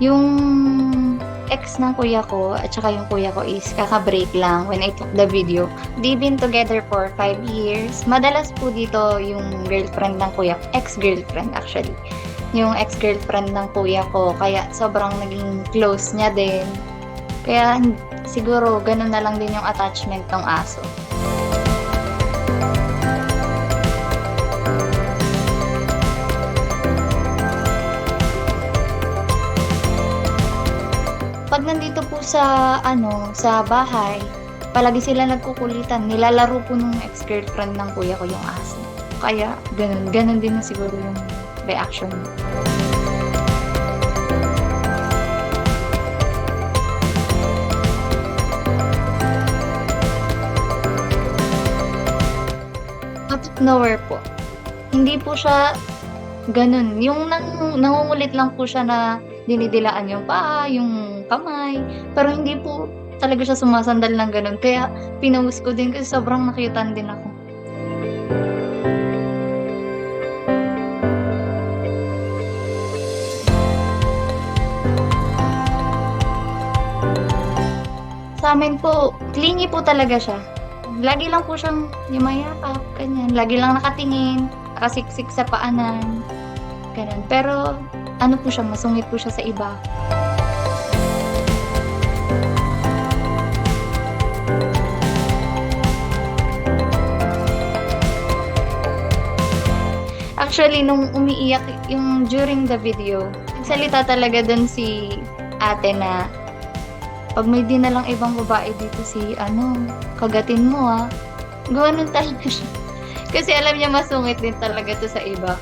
Yung ex ng kuya ko at saka yung kuya ko is kaka-break lang when I took the video. They've been together for 5 years. Madalas po dito yung girlfriend ng kuya, ex-girlfriend actually. Yung ex-girlfriend ng kuya ko, kaya sobrang naging close niya din. Kaya siguro ganun na lang din yung attachment ng aso. Pag nandito po sa bahay, palagi sila nagkukulitan. Nilalaro po nung ex-girlfriend ng kuya ko yung aso. Kaya ganun din na siguro yung reaction niya. Out of nowhere po. Hindi po siya ganun. Yung nangungulit lang po siya na dinidilaan yung paa, yung kamay, pero hindi po talaga siya sumasandal ng gano'n. Kaya pinost ko din kasi sobrang na-cute-an din ako. Sa'min po, clingy po talaga siya. Lagi lang po siyang yumayakap, ganyan. Lagi lang nakatingin, nakasiksik sa paanan, gano'n. Pero ano po siya, masungit po siya sa iba. Actually, nung umiiyak yung during the video, nagsalita talaga dun si ate na, "'Pag may dinalang ibang babae dito si kagatin mo, ah." Gumano'n talaga siya. Kasi alam niya masungit din talaga 'to sa iba.